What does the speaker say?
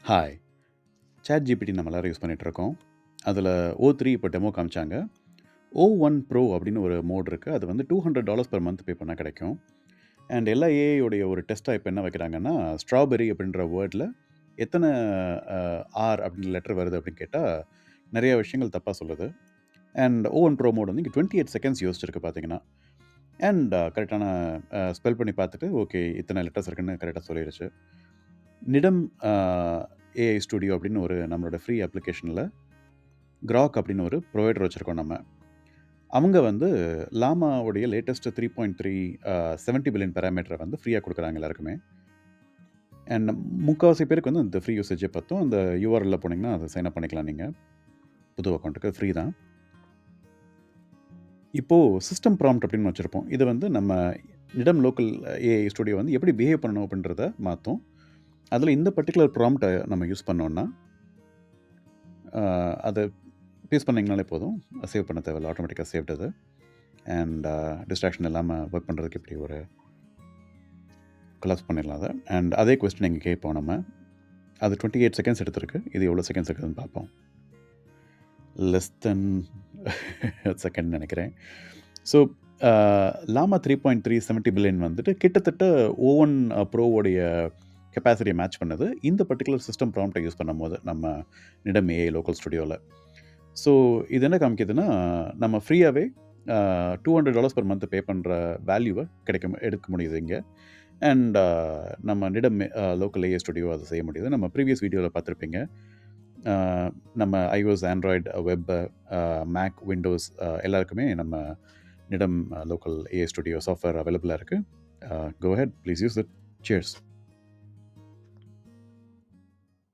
Hi! ChatGPT நம்ம எல்லாரும் use பண்ணிட்டுருக்கோம். அதில O3 இப்போ டெமோ காமிச்சாங்க. O1 Pro அப்படின்னு ஒரு மோட் இருக்கு. அது வந்து $200 பெர் மந்த் பே பண்ணா கிடைக்கும். அண்ட் எல்லா ஏஐ உடைய ஒரு டெஸ்ட்டா இப்ப என்ன வைக்கிறாங்கன்னா, ஸ்ட்ராபெர்ரி அப்படின்ற வேர்ட்ல எத்தன ஆர் அப்படின்ற லெட்டர் வருது அப்படின்னு கேட்டா, நெறைய விஷயங்கள் தப்பா சொல்லுது. அண்ட் O1 Pro மோட் வந்து இங்க 28 செகண்ட்ஸ் யோசிச்சிருக்கு பார்த்தீங்கன்னா. அண்ட் கரெக்ட்டான ஸ்பெல் பண்ணி பார்த்துட்டு, ஓகே இத்தன லெட்டர்ஸ் இருக்குன்னு கரெக்ட்டா சொல்லிருச்சு. நிடம் ஏஐ ஸ்டுடியோ அப்படின்னு ஒரு நம்மளோட ஃப்ரீ அப்ளிகேஷன்ல Grok அப்படின்னு ஒரு புரொவைடர் வச்சிருக்கோம் நம்ம. அவங்க வந்து லாமாவுடைய லேட்டஸ்ட் 3.3 70 பில்லியன் பாராமீட்டர வந்து ஃப்ரீயா குடுக்குறாங்க எல்லாருக்குமே. அண்ட் முக்காவாசி பேருக்கு வந்து இந்த ஃப்ரீ யூசேஜே பத்தும். அந்த URLல போனீங்கன்னா, அத சைன் அப் பண்ணிக்கலாம் நீங்க. புது அக்கவுண்ட்டுக்கு ஃப்ரீ தான். இப்போ சிஸ்டம் ப்ராம்ப்ட் அப்படின்னு வச்சிருப்போம். இது வந்து நம்ம நிடம் லோக்கல் ஏஐ ஸ்டுடியோ வந்து எப்படி பிஹேவ் பண்ணணும் அப்படின்றத மாத்தும். அதில இந்த பர்ட்டிகுலர் ப்ராம்ப்ட்ட நம்ம யூஸ் பண்ணோம்னா, அ அத பேஸ்ட் பண்ணீங்கனாலே போதும். சேவ் பண்ண தேவையில்ல. ஆட்டோமேட்டிக்கா சேவ்ட் அது. அண்ட் டிஸ்ட்ராக்ஷன் இல்லாம ஒர்க் பண்ணுறதுக்கு இப்படி ஒரு கொலாப்ஸ் பண்ணிடலாம் அத. அண்ட் அதே கொஸ்டின் இங்க கேட்போம் நம்ம. அது 28 செகண்ட்ஸ் எடுத்திருக்கு. இது எவ்வளோ செகண்ட்ஸ் எடுக்குதுன்னு பார்ப்போம். லெஸ் தென் செகண்ட் நெனைக்கிறேன். ஸோ லாமா 3.3 70 பில்லியன் வந்துட்டு கிட்டத்தட்ட O1 ப்ரோவோடைய கெப்பாசிட்டிய மேட்ச் பண்ணுது. இந்த பர்ட்டிகுலர் சிஸ்டம் ப்ராம்ப்ட்ட யூஸ் பண்ணும்போது, நம்ம நிடம் ஏஐ லோக்கல் ஸ்டுடியோல. ஸோ இது என்ன காமிக்குதுன்னா, நம்ம ஃப்ரீயாவே $200 பெர் மந்த் பே பண்ற வேல்யூவ எடுக்க முடியுது இங்க. அண்ட் நம்ம நிடம் லோக்கல் ஏஐ ஸ்டுடியோ அத செய்ய முடியுது. நம்ம ப்ரீவியஸ் வீடியோல பார்த்துருப்பீங்க. அ நம்ம iOS, Android, வெப், Mac, Windows எல்லாருக்குமே நம்ம நிடம் லோக்கல் ஏஐ ஸ்டுடியோ சாஃப்ட்வேர் அவைலபிளா இருக்கு. Go ahead please use it. Cheers.